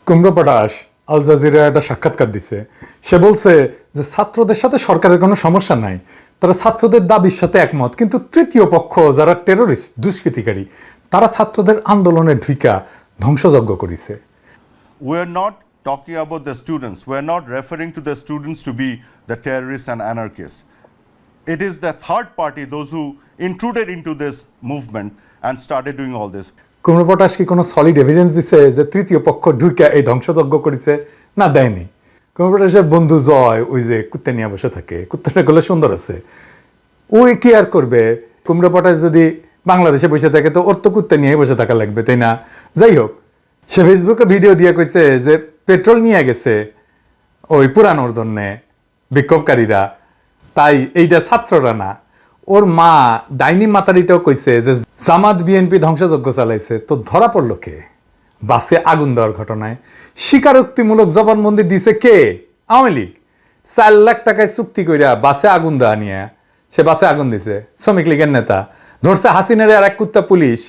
কুমড়ো potash Al Jazeera একটা সাক্ষাৎকার দিছে। সে বলছে যে ছাত্রদের সাথে সরকারের কোনো সমস্যা নাই, তারা ছাত্রদের দাবির সাথে একমত, কিন্তু তৃতীয় পক্ষ যারা টেরোরিস্ট দুষ্কৃতিকারী তারা ছাত্রদের আন্দোলনে ঢুইকা ধ্বংসযজ্ঞ করেছে। We are not talking about the students. We are not referring to the students to be the terrorists and anarchists. It is the third party, those who intruded into this movement and started doing all this. কুমড়ো potash কি কোনো solid evidence দিছে যে তৃতীয় পক্ষ ঢুইকা এই ধ্বংসযজ্ঞ করেছে? না, দেয়নি। কুমড়ো পটাশের বন্ধু জয় ওই যে কুত্তে নিয়ে বসে থাকে, কুত্তাটা গলে সুন্দর আছে, ওই কি আর করবে? কুমড়ো পটাশ যদি বাংলাদেশে বসে থাকে তো ওর তো কুত্তে নিয়ে বসে থাকা লাগবে, তাই না? যাই হোক, সে ফেসবুকে ভিডিও দিয়ে কইছে যে পেট্রোল নিয়ে গেছে ওই পুরানোর জন্যে বিক্ষোভকারীরা, তাই এইটা ছাত্ররা না। ওর মা ডাইনি মাতারিটাও কইছে যে জামাত বিএনপি ধ্বংসযজ্ঞ চালাইছে। তো ধরা পড়লো কে? বাসে আগুন দেওয়ার ঘটনায় স্বীকারোক্তিমূলক জবানবন্দি দিছে কে? আওয়ামী লীগ। 4 লাখ টাকায় চুক্তি কইরা বাসে আগুন দেওয়া নিয়ে সে বাসে আগুন দিছে। শ্রমিক লীগের নেতা ধরছে হাসিনারে আর এক কুত্তা পুলিশ।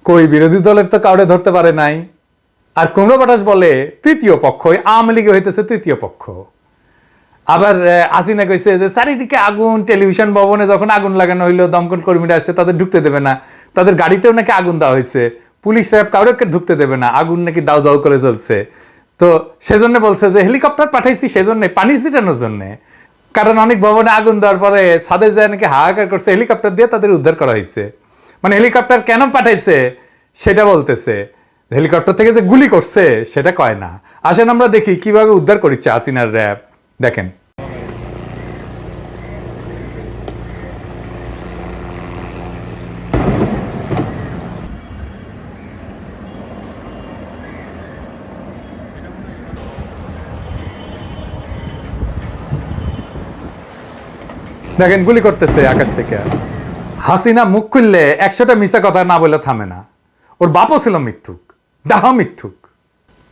কই বিরোধী দলের তো কাউরে ধরতে পারে নাই। আর কুমড়ো পটাশ বলে তৃতীয় পক্ষ, আওয়ামী লীগে হইতেছে তৃতীয় পক্ষ। আবার হাসিনা কইছে যে চারিদিকে আগুন, টেলিভিশন ভবনে যখন আগুন লাগানো হইলো দমকল কর্মীরা আসছে তাদের ঢুকতে দেবে না, তাদের গাড়িতেও নাকি আগুন দেওয়া হয়েছে, পুলিশ র্যাব কাউকে ঢুকতে দেবে না, আগুন নাকি দাউ দাউ করে জ্বলছে। তো সেজন্য বলছে যে হেলিকপ্টার পাঠাইছি সেজন্য, পানির ছিটানোর জন্য। কারণ অনেক ভবনে আগুন দেওয়ার পরে ছাদে যায় নাকি হাহাকার করছে, হেলিকপ্টার দিয়ে তাদের উদ্ধার করা হয়েছে। মানে হেলিকপ্টার কেন পাঠাইছে সেটা বলতেছে, হেলিকপ্টার থেকে যে গুলি করছে সেটা কয় না। আসেন আমরা দেখি কিভাবে উদ্ধার করেছে হাসিনার র্যাব। দেখেন, দেখেন গুলি করতেছে আকাশ থেকে। হাসিনা মুখ খুললে 100টা মিথ্যা কথা না বলে থামে না। ওর বাপও ছিল মিথ্যুক, ডাহা মিথ্যুক।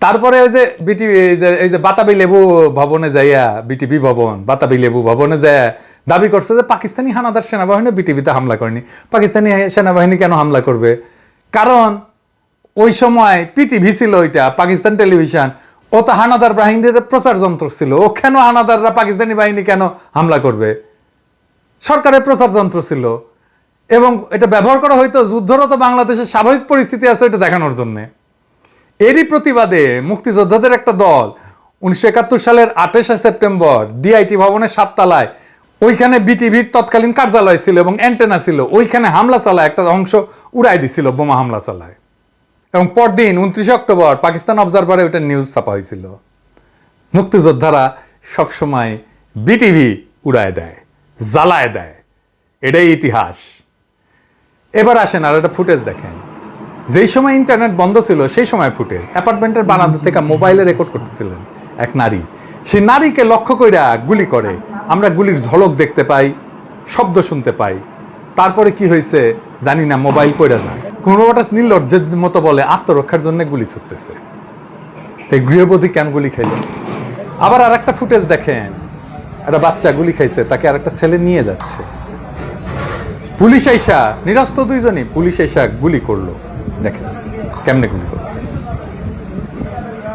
তারপরে ওই যে এই যে বাতাবি লেবু ভবনে যাইয়া, বিটিভি ভবন বাতাবি লেবু ভবনে যাইয়া দাবি করছে যে পাকিস্তানি হানাদার সেনাবাহিনী বিটিভিতে হামলা করেনি। পাকিস্তানি সেনাবাহিনী কেন হামলা করবে? কারণ ওই সময় পিটিভি ছিল, ওইটা পাকিস্তান টেলিভিশন, ও তো হানাদার বাহিনীদের প্রচার যন্ত্র ছিল। ও কেন হানাদাররা পাকিস্তানি বাহিনী কেন হামলা করবে? সরকারের প্রচার যন্ত্র ছিল এবং এটা ব্যবহার করা হয়তো যুদ্ধরত বাংলাদেশের স্বাভাবিক পরিস্থিতি আছে এটা দেখানোর জন্য। এরই প্রতিবাদে মুক্তিযোদ্ধাদের একটা দল 1971 সালের 28 সেপ্টেম্বর ডিআইটি ভবনের 7 তলায়, ওইখানে বিটিভির তৎকালীন কার্যালয় ছিল এবং অ্যান্টেনা ছিল, ওইখানে হামলা চালায়, একটা অংশ উড়াই দিছিল, বোমা হামলা চালায়। এবং পরদিন 29 অক্টোবর পাকিস্তান অবজারভারে ওইটা নিউজ ছাপা হয়েছিল। মুক্তিযোদ্ধারা সবসময় বিটিভি উড়ায় দেয়, জ্বালায় দেয়, এটাই ইতিহাস। এবার আসেন আর একটা ফুটেজ দেখেন। যেই সময় ইন্টারনেট বন্ধ ছিল সেই সময় ফুটেজ, অ্যাপার্টমেন্টের বারান্দা থেকে মোবাইলে রেকর্ড করতেছিলেন এক নারী। সেই নারীকে লক্ষ্য কইরা গুলি করে। আমরা গুলির ঝলক দেখতে পাই, শব্দ শুনতে পাই। তারপরে কি হয়েছে জানি না, মোবাইল পড়ে যায়। কুমড়ো পটাশ নির্লজ্জের মতো বলে আত্মরক্ষার জন্য গুলি ছুটতেছে। তাই গৃহবধূ কেন গুলি খাইল? আবার আর একটা ফুটেজ দেখেন, একটা বাচ্চা গুলি খাইছে, তাকে আর একটা ছেলে নিয়ে যাচ্ছে। পুলিশ আইসা, নিরস্ত্র দুইজনই, পুলিশ আইসা গুলি করলো। দেখেন কেমনে গুলি করলো।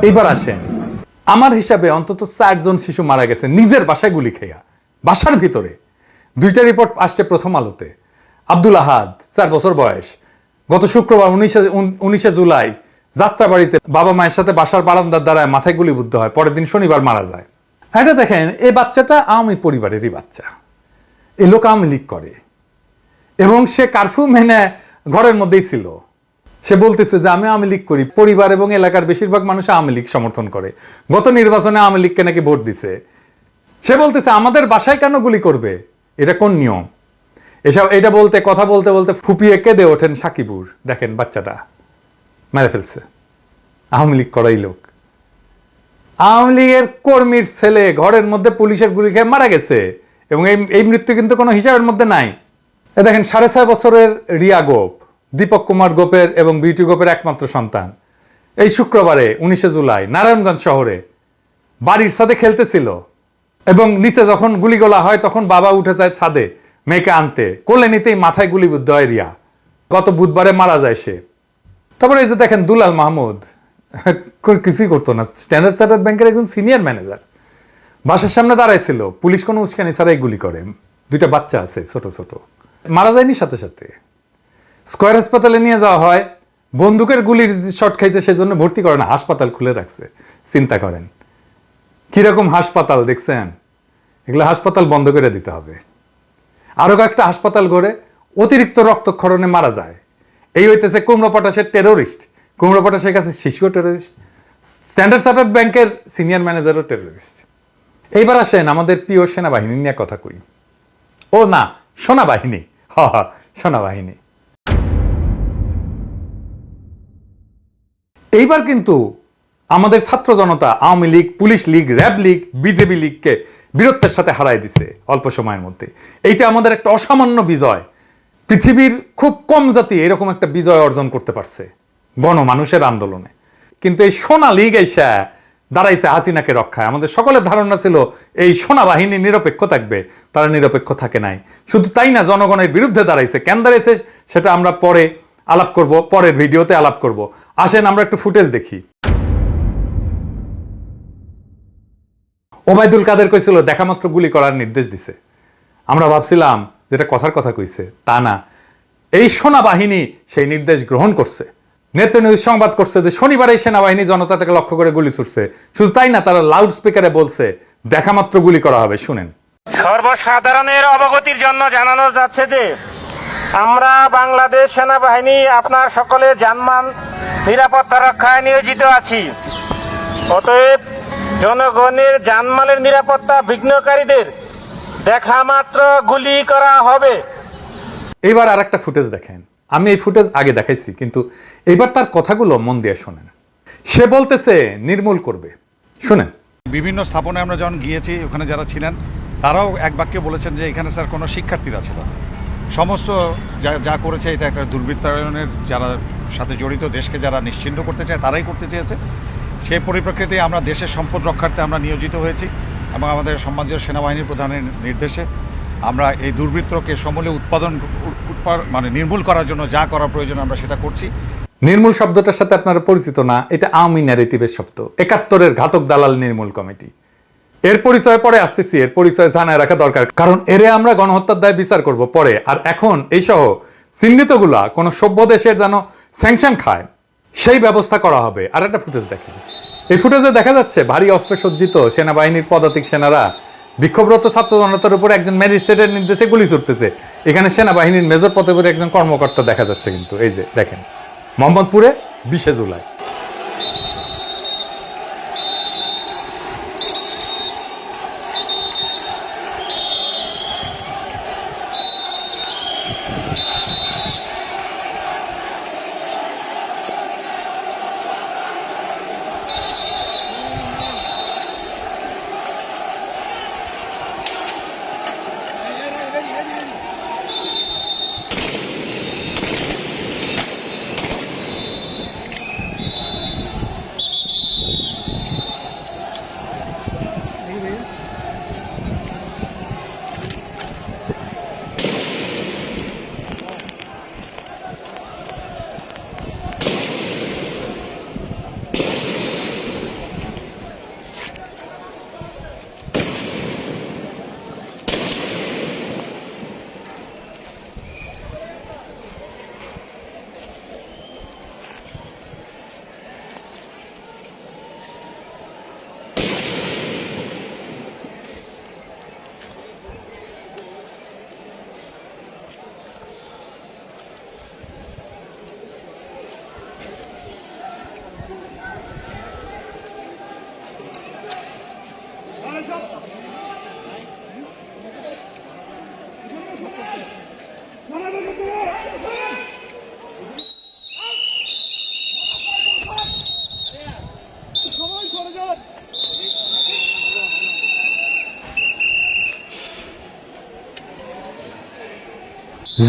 এইবার আসেন, আমার হিসাবে অন্তত 4 জন শিশু মারা গেছে নিজের বাসায় গুলি খাইয়া, বাসার ভিতরে। 2টা রিপোর্ট আসছে প্রথম আলোতে। আব্দুল আহাদ 4 বছর বয়স, গত শুক্রবার 19 জুলাই যাত্রাবাড়িতে বাবা মায়ের সাথে বাসার বারান্দার দ্বারায় মাথায় গুলিবিদ্ধ হয়, পরের দিন শনিবার মারা যায়। এটা দেখেন, এই বাচ্চাটা আওয়ামী পরিবারেরই বাচ্চা, এই লোক আওয়ামী লীগ করে এবং সে কারফিউ মেনে ঘরের মধ্যেই ছিল। সে বলতেছে যে আমি আওয়ামী লীগ করি, পরিবার এবং এলাকার বেশিরভাগ মানুষ আওয়ামী লীগ সমর্থন করে, গত নির্বাচনে আওয়ামী লীগকে নাকি ভোট দিছে। সে বলতেছে আমাদের বাসায় কেন গুলি করবে, এটা কোন নিয়ম? এসব এটা বলতে কথা বলতে বলতে ফুপিয়ে কেঁদে ওঠেন সাকিবুর। দেখেন বাচ্চাটা মেরে ফেলছে, আওয়ামী লীগ করাই লোক। আওয়ামী লীগের কর্মীর ছেলে ঘরের মধ্যে পুলিশের গুলি খেয়ে মারা গেছে এবং এই মৃত্যু কিন্তু কোনো হিসাবের মধ্যে নাই। দেখেন 6.5 বছরের রিয়া গোপ, দীপক কুমার গোপের এবং বিউটি গোপের একমাত্র সন্তান, এই শুক্রবারে 19 জুলাই নারায়ণগঞ্জ শহরে বাড়ির ছাদে খেলতেছিল এবং নিচে যখন গুলিগোলা হয় তখন বাবা উঠে যায় ছাদে মেয়েকে আনতে, কোলে নিতেই মাথায় গুলিবিদ্ধ হয় রিয়া। গত বুধবারে মারা যায় সে। তারপরে এই যে দেখেন দুলাল মাহমুদ, কিছুই করতো না। স্ট্যান্ডার্ড চার্টার্ড ব্যাংকের একজন সিনিয়র ম্যানেজার বাসার সামনে দাঁড়াইছিল, পুলিশ কোনো উস্কানি ছাড়াই গুলি করে। 2টা বাচ্চা আছে ছোট ছোট, মারা যায়নি সাথে সাথে। স্কয়ার হাসপাতালে নিয়ে যাওয়া হয়, বন্দুকের গুলির শট খাইছে সেজন্য ভর্তি করে না, হাসপাতাল খুলে রাখছে। চিন্তা করেন কিরকম হাসপাতাল দেখছেন? এগুলো হাসপাতাল বন্ধ করে দিতে হবে। আরো কয়েকটা হাসপাতাল গড়ে অতিরিক্ত রক্তক্ষরণে মারা যায়। এই হইতেছে কুমড়ো পটাশের টেরোরিস্ট। কুমড়ো পটাশের কাছে শিশুও টেরোরিস্ট, স্ট্যান্ডার্ড চার্টার্ড ব্যাংকের সিনিয়র ম্যানেজারও টেরোরিস্ট। এইবার আসেন আমাদের প্রিয় সেনাবাহিনী নিয়ে কথা কই। ও না, সেনাবাহিনী, সেনাবাহিনী। এইবার কিন্তু আমাদের ছাত্র জনতা Awami League, police league, RAB league, BJP লীগকে বীরত্বের সাথে হারাই দিছে অল্প সময়ের মধ্যে। এইটা আমাদের একটা অসামান্য বিজয়। পৃথিবীর খুব কম জাতি এরকম একটা বিজয় অর্জন করতে পারছে গণমানুষের আন্দোলনে। কিন্তু এই সোনা লীগ এসে দাঁড়াইছে হাসিনাকে রক্ষায়। আমাদের সকলের ধারণা ছিল এই সোনা বাহিনী নিরপেক্ষ থাকবে, তারা নিরপেক্ষ থাকে নাই। শুধু তাই না, জনগণের বিরুদ্ধে দাঁড়াইছে। কেন দাঁড়াইছে সেটা আমরা পরে আলাপ করব, পরের ভিডিওতে আলাপ করব। আসেন আমরা একটু ফুটেজ দেখি। ওবায়দুল কাদের কইছিল দেখা মাত্র গুলি করার নির্দেশ দিছে। আমরা ভাবছিলাম যেটা কথার কথা কইছে, তা না, এই সেনাবাহিনী সেই নির্দেশ গ্রহণ করছে। নেত্র নিউজ সংবাদ করছে যে শনিবার এই সেনাবাহিনী জনতা থেকে লক্ষ্য করে গুলি ছুটছে। শুধু তাই না, তারা লাউড স্পিকারে বলছে দেখা মাত্র গুলি করা হবে। শুনেন। সর্বসাধারণের অবগতির জন্য জানানো যাচ্ছে যে আমরা বাংলাদেশ সেনাবাহিনী আপনার সকলের জানমাল নিরাপত্তা রক্ষায় নিয়োজিত আছি। অতএব জনগণের জানমালের নিরাপত্তা বিঘ্নকারীদের দেখা মাত্র গুলি করা হবে। এবার আর একটা ফুটেজ দেখেন। আমি এই ফুটেজ আগে দেখাইছি, কিন্তু এবার তার কথাগুলো মন দিয়ে শোনেন। সে বলতেছে নির্মূল করবে। শুনেন। বিভিন্ন স্থাপনে আমরা যখন গিয়েছি, ওখানে যারা ছিলেন তারাও এক বাক্যে বলেছেন যে এখানে স্যার কোনো শিক্ষার্থীরা ছিল না। সমস্ত যা করেছে এটা একটা দুর্বৃত্তায়নের যারা সাথে জড়িত, দেশকে যারা নিশ্চিহ্ন করতে চায় তারাই করতে চেয়েছে। সেই পরিপ্রেক্ষিতে আমরা দেশের সম্পদ রক্ষার্থে আমরা নিয়োজিত হয়েছি এবং আমাদের সম্মানীয় সেনাবাহিনীর প্রধানের নির্দেশে আমরা এই দুর্বৃত্তকে সমূলে মানে নির্মূল করার জন্য যা করা প্রয়োজন আমরা সেটা করছি। নির্মূল শব্দটার সাথে আপনারা পরিচিত না, এটা আওয়ামী ন্যারেটিভের শব্দ। ৭১-এর ঘাতক দালাল নির্মূল কমিটি। এর পরিচয় পরে আসতেছি, এর পরিচয় জানায় রাখা দরকার, কারণ এরে আমরা গণহত্যার দায় বিচার করব পরে। আর এখন এই সহ চিহ্নিতগুলা কোন সভ্য দেশের যেন স্যাংশন খায় সেই ব্যবস্থা করা হবে। আর একটা ফুটেজ দেখেন। এই ফুটেজে দেখা যাচ্ছে ভারী অস্ত্রসজ্জিত সেনাবাহিনীর পদাতিক সেনারা বিক্ষোভরত ছাত্র জনতার উপর একজন ম্যাজিস্ট্রেটের নির্দেশে গুলি ছুটতেছে। এখানে সেনাবাহিনীর মেজর পদবীর একজন কর্মকর্তা দেখা যাচ্ছে। কিন্তু এই যে দেখেন, মোহাম্মদপুরে 20শে জুলাই।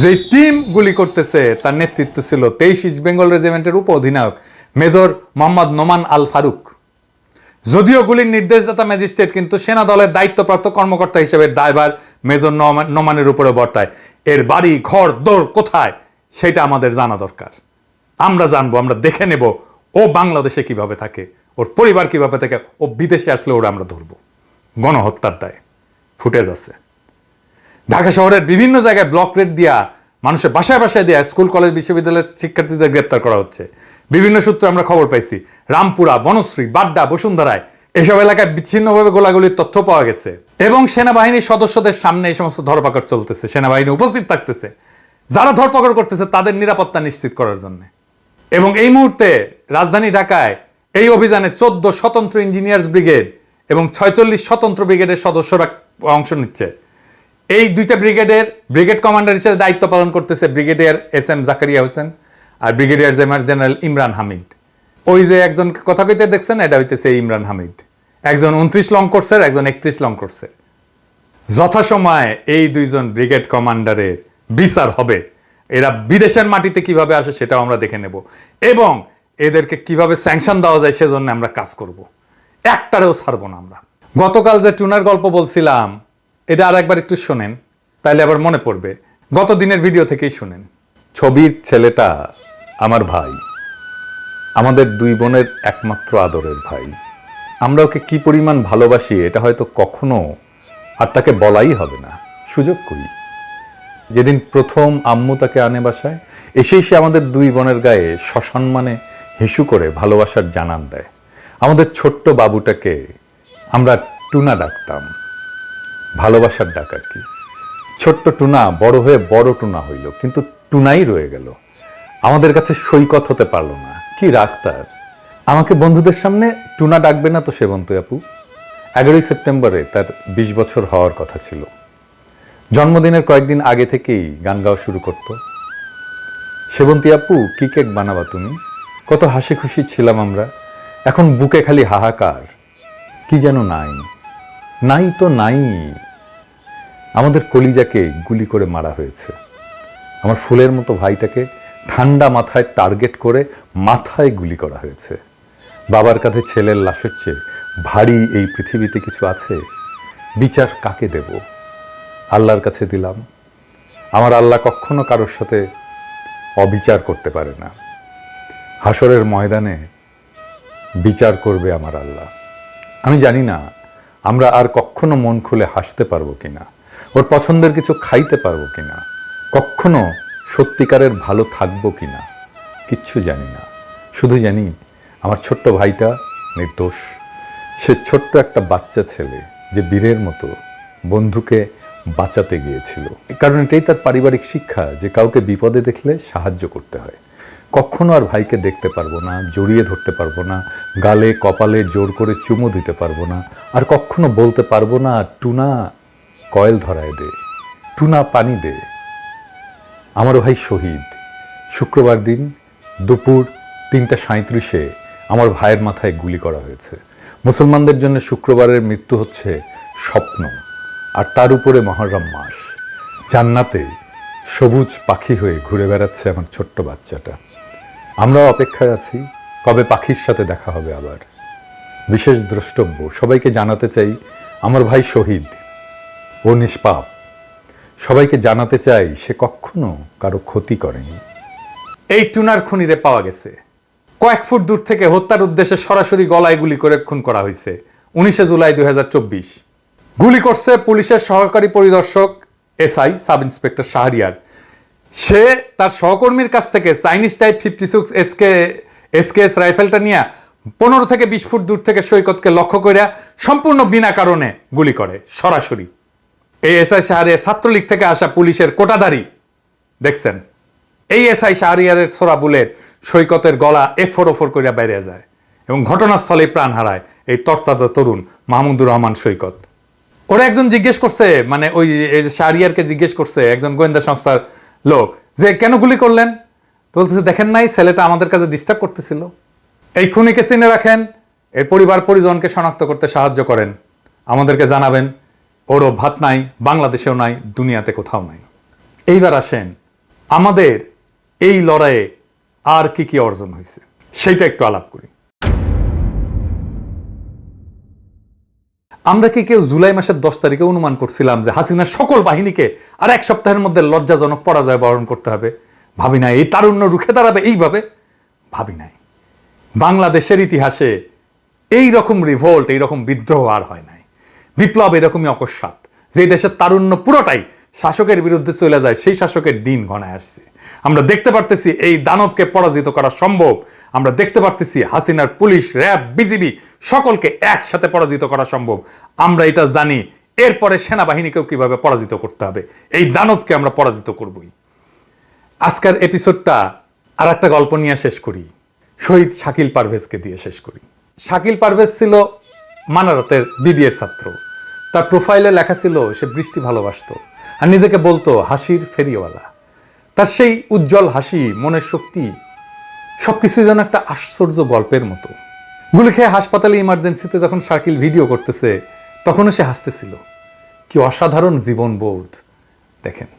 যে টিম গুলি করতেছে তার নেতৃত্ব ছিল 23 ইস্ট বেঙ্গল রেজিমেন্টের উপ অধিনায়ক মেজর মোহাম্মদ নোমান আল ফারুক। যদিও গুলির নির্দেশদাতা ম্যাজিস্ট্রেট, কিন্তু সেনা দলের দায়িত্বপ্রাপ্ত কর্মকর্তা হিসেবে দায়ভার মেজর নোমানের উপরে বর্তায়। এর বাড়ি ঘর দৌড় কোথায় সেটা আমাদের জানা দরকার। আমরা জানবো, আমরা দেখে নেব ও বাংলাদেশে কিভাবে থাকে, ওর পরিবার কিভাবে থাকে, ও বিদেশে আসলে ওরা আমরা ধরবো। গণহত্যার দায় ফুটেজ আছে। ঢাকা শহরের বিভিন্ন জায়গায় ব্লক রেড দিয়া, মানুষের বাসায় বাসায় দেয়া, স্কুল কলেজ বিশ্ববিদ্যালয়ের শিক্ষার্থীদের গ্রেপ্তার করা হচ্ছে। বিভিন্ন সূত্রে আমরা খবর পাইছি, রামপুরা, বনশ্রী, বাড্ডা, বসুন্ধরায় এসব এলাকায় বিচ্ছিন্নভাবে গোলাগুলির তথ্য পাওয়া গেছে। এবং সেনাবাহিনীর সদস্যদের সামনে এই সমস্ত ধরপাকড় চলতেছে, সেনাবাহিনী উপস্থিত থাকতেছে, যারা ধরপাকড় করতেছে তাদের নিরাপত্তা নিশ্চিত করার জন্য। এবং এই মুহূর্তে রাজধানী ঢাকায় এই অভিযানে 14 স্বতন্ত্র ইঞ্জিনিয়ার্স ব্রিগেড এবং 46 স্বতন্ত্র ব্রিগেডের সদস্যরা অংশ নিচ্ছে। এই দুইটা ব্রিগেডের ব্রিগেড কমান্ডার হিসেবে দায়িত্ব পালন করতেছে ব্রিগেডিয়ার SM জাকারিয়া হোসেন আর ব্রিগেডিয়ার জেনারেল ইমরান হামিদ। ওই যে একজন কথা কইতে দেখছেন, এটা হইতেছে ইমরান হামিদ। একজন 29 লং কোর্সের, একজন 31 লং কোর্সের। যথাসময়ে এই দুইজন ব্রিগেড কমান্ডারের বিচার হবে। এরা বিদেশের মাটিতে কিভাবে আসে সেটাও আমরা দেখে নেব, এবং এদেরকে কিভাবে স্যাংশন দেওয়া যায় সেজন্য আমরা কাজ করব। একটারেও ছাড়বো না আমরা। গতকাল যে টুনার গল্প বলছিলাম, এটা আর একবার একটু শোনেন, তাইলে আবার মনে পড়বে। গত দিনের ভিডিও থেকেই শুনেন। ছবির ছেলেটা আমার ভাই, আমাদের দুই বোনের একমাত্র আদরের ভাই। আমরা ওকে কি পরিমাণ ভালোবাসি এটা হয়তো কখনো আর তাকে বলাই হবে না, সুযোগ করি। যেদিন প্রথম আম্মু তাকে আনে বাসায়, এসেই সে আমাদের দুই বোনের গায়ে সসম্মানে হিসু করে ভালোবাসার জানান দেয়। আমাদের ছোট্ট বাবুটাকে আমরা টুনা ডাকতাম, ভালোবাসার ডাক আর কি। ছোট্ট টুনা বড় হয়ে বড় টুনা হইল, কিন্তু টুনাই রয়ে গেল, আমাদের কাছে সৈকত হতে পারলো না। কি রাগ তার! আমাকে বন্ধুদের সামনে টুনা ডাকবে না তো সেবন্তী আপু? 11ই সেপ্টেম্বরে তার 20 বছর হওয়ার কথা ছিল। জন্মদিনের কয়েকদিন আগে থেকেই গান গাওয়া শুরু করত। সেবন্তী আপু, কি কেক বানাবা তুমি? কত হাসি খুশি ছিলাম আমরা। এখন বুকে খালি হাহাকার, কি যেন নাই, নাই তো নাই। আমাদের কলিজাকে গুলি করে মারা হয়েছে। আমার ফুলের মতো ভাইটাকে ঠান্ডা মাথায় টার্গেট করে মাথায় গুলি করা হয়েছে। বাবার কাছে ছেলের লাশের চেয়ে ভারী এই পৃথিবীতে কিছু আছে? বিচার কাকে দেব? আল্লাহর কাছে দিলাম। আমার আল্লাহ কখনো কারোর সাথে অবিচার করতে পারে না। হাসরের ময়দানে বিচার করবে আমার আল্লাহ। আমি জানি না আমরা আর কখনো মন খুলে হাসতে পারবো কিনা, ওর পছন্দের কিছু খাইতে পারবো কিনা, কখনো সত্যিকারের ভালো থাকবো কিনা, কিচ্ছু জানি না। শুধু জানি আমার ছোট্ট ভাইটা নির্দোষ। সে ছোট্ট একটা বাচ্চা ছেলে যে বীরের মতো বন্ধুকে বাঁচাতে গিয়েছিল। কারণ এটাই তার পারিবারিক শিক্ষা, যে কাউকে বিপদে দেখলে সাহায্য করতে হয়। কখনো আর ভাইকে দেখতে পারবো না, জড়িয়ে ধরতে পারবো না, গালে কপালে জোর করে চুমু দিতে পারবো না, আর কখনো বলতে পারবো না টুনা কয়েল ধরায় দে, টুনা পানি দে। আমার ভাই শহীদ। শুক্রবার দিন দুপুর 3:37 আমার ভাইয়ের মাথায় গুলি করা হয়েছে। মুসলমানদের জন্য শুক্রবারের মৃত্যু হচ্ছে স্বপ্ন, আর তার উপরে মহররম মাস। জান্নাতে সবুজ পাখি হয়ে ঘুরে বেড়াচ্ছে আমার ছোট্ট বাচ্চাটা। আমরাও অপেক্ষায় আছি কবে পাখির সাথে দেখা হবে আবার। বিশেষ দ্রষ্টব্য, সবাইকে জানাতে চাই আমার ভাই শহীদ, ও নিষ্পাপ। সবাইকে জানাতে চাই সে কখনো কারো ক্ষতি করেনি। এই টুনার খুনিরে পাওয়া গেছে। কয়েক ফুট দূর থেকে হত্যার উদ্দেশ্যে সরাসরি গলায় গুলি করে খুন করা হয়েছে 19 জুলাই 2024। গুলি করছে পুলিশের সহকারী পরিদর্শক SI সাব ইন্সপেক্টর শাহরিয়ার। সে তার সহকর্মীর কাছ থেকে চাইনিজ টাইপ 56 SKS রাইফেলটা নিয়ে 15 থেকে 20 ফুট দূর থেকে সৈকতকে লক্ষ্য করে সম্পূর্ণ বিনা কারণে গুলি করে সরাসরি। এই SI শাহরিয়ার ছাত্রলীগ থেকে আসা পুলিশের কোটাধারী। দেখছেন, এই SI শাহরিয়ারের ছোড়া বুলেট সৈকতের গলা এফোর করে বেরিয়ে যায় এবং ঘটনাস্থলে প্রাণ হারায় এই তরতাজা তরুণ মাহমুদুর রহমান সৈকত। ওরা একজন জিজ্ঞেস করছে, মানে ওই শাহরিয়ারকে জিজ্ঞেস করছে একজন গোয়েন্দা সংস্থার লোক, যে কেন গুলি করলেন? বলতেছে, দেখেন নাই ছেলেটা আমাদের কাছে ডিস্টার্ব করতেছিল। এই খুনিকে চিনে রাখেন, এর পরিবার পরিজনকে শনাক্ত করতে সাহায্য করেন, আমাদেরকে জানাবেন। ওরও ভাত নাই, বাংলাদেশেও নাই, দুনিয়াতে কোথাও নাই। এইবার আসেন আমাদের এই লড়াইয়ে আর কি কি অর্জন হয়েছে সেইটা একটু আলাপ করি। আমরা কি কেউ জুলাই মাসের 10 তারিখে অনুমান করছিলাম যে হাসিনার সকল বাহিনীকে আর 1 সপ্তাহের মধ্যে লজ্জাজনক পরাজয় বরণ করতে হবে? ভাবি নাই এই তারুণ্য রুখে দাঁড়াবে এইভাবে, ভাবি নাই। বাংলাদেশের ইতিহাসে এই রকম রিভোল্ট, এই রকম বিদ্রোহ আর হয় নাই। বিপ্লব এরকমই অকস্মাৎ, যে দেশের তারুণ্য পুরোটাই শাসকের বিরুদ্ধে চলে যায়, সেই শাসকের দিন ঘনায় আসছে। আমরা দেখতে পারতেছি এই দানবকে পরাজিত করা সম্ভব। আমরা দেখতে পারতেছি হাসিনার পুলিশ, র্যাব, বিজিবি সকলকে একসাথে পরাজিত করা সম্ভব। আমরা এটা জানি। এরপরে সেনাবাহিনীকেও কিভাবে পরাজিত করতে হবে, এই দানবকে আমরা পরাজিত করবই। আজকের এপিসোডটা আর একটা গল্প নিয়ে শেষ করি, শহীদ শাকিল পারভেজকে দিয়ে শেষ করি। শাকিল পারভেজ ছিল মানারতের বিবিএর ছাত্র। তার প্রোফাইলে লেখা ছিল সে বৃষ্টি ভালোবাসতো আর নিজেকে বলতো হাসির ফেরিওয়ালা। তার সেই উজ্জ্বল হাসি, মনের শক্তি সবকিছুই যেন একটা আশ্চর্য গল্পের মতো। গুলি খেয়ে হাসপাতালে ইমার্জেন্সিতে যখন শাকিল ভিডিও করতেছে তখনও সে হাসতেছিল। কি অসাধারণ জীবনবোধ দেখেন।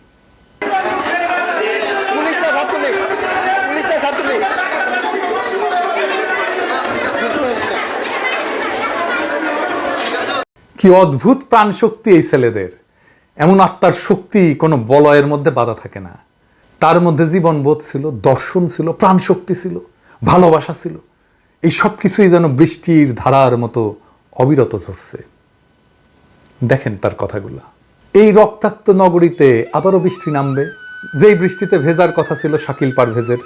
কি অদ্ভুত প্রাণ শক্তি এই ছেলেদের। এমন আত্মার শক্তি কোনো বলয়ের মধ্যে বাধা থাকে না। তার মধ্যে জীবনবোধ ছিল, দর্শন ছিল, প্রাণ শক্তি ছিল, ভালোবাসা ছিল। এই সব কিছুই যেন বৃষ্টির ধারার মতো অবিরত ঝরছে। দেখেন তার কথাগুলো। এই রক্তাক্ত নগরীতে আবারও বৃষ্টি নামবে, যেই বৃষ্টিতে ভেজার কথা ছিল শাকিল পারভেজের,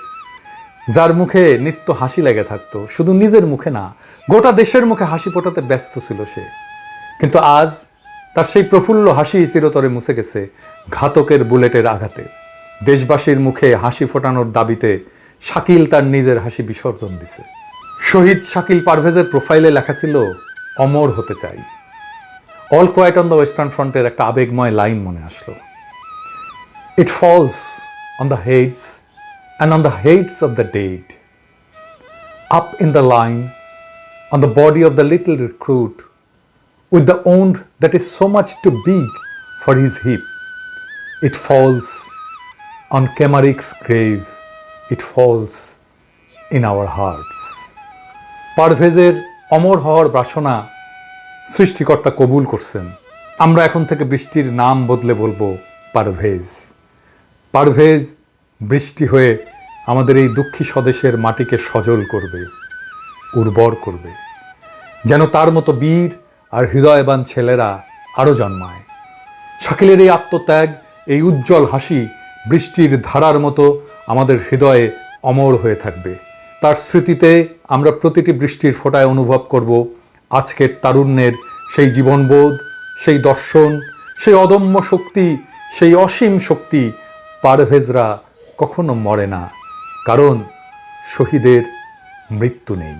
যার মুখে নিত্য হাসি লেগে থাকতো। শুধু নিজের মুখে না, গোটা দেশের মুখে হাসি ফোটাতে ব্যস্ত ছিল সে। কিন্তু আজ তার সেই প্রফুল্ল হাসি চিরতরে মুছে গেছে ঘাতকের বুলেটের আঘাতে। দেশবাসীর মুখে হাসি ফোটানোর দাবিতে শাকিল তার নিজের হাসি বিসর্জন দিছে। শহীদ শাকিল পারভেজের প্রোফাইলে লেখা ছিল অমর হতে চাই। All Quiet on the Western ফ্রন্টের একটা আবেগময় লাইন মনে আসলো। It falls on the heads and on the heads of the dead, up in the line on the body of the little recruit with the wound that is so much too big for his hip. It falls on Kemarik's grave. It falls in our hearts. পারভেজের অমর হওয়ার বাসনা সৃষ্টিকর্তা কবুল করছেন। আমরা এখন থেকে বৃষ্টির নাম বদলে বলবো পারভেজ। পারভেজ বৃষ্টি হয়ে আমাদের এই দুঃখী স্বদেশের মাটিকে সজল করবে, উর্বর করবে, যেন তার মতো বীর আর হৃদয়বান ছেলেরা আরও জন্মায়। শাকিলের এই আত্মত্যাগ, এই উজ্জ্বল হাসি বৃষ্টির ধারার মতো আমাদের হৃদয়ে অমর হয়ে থাকবে। তার স্মৃতিতে আমরা প্রতিটি বৃষ্টির ফোঁটায় অনুভব করব আজকের তারুণ্যের সেই জীবনবোধ, সেই দর্শন, সেই অদম্য শক্তি, সেই অসীম শক্তি। পারভেজরা কখনো মরে না, কারণ শহীদের মৃত্যু নেই।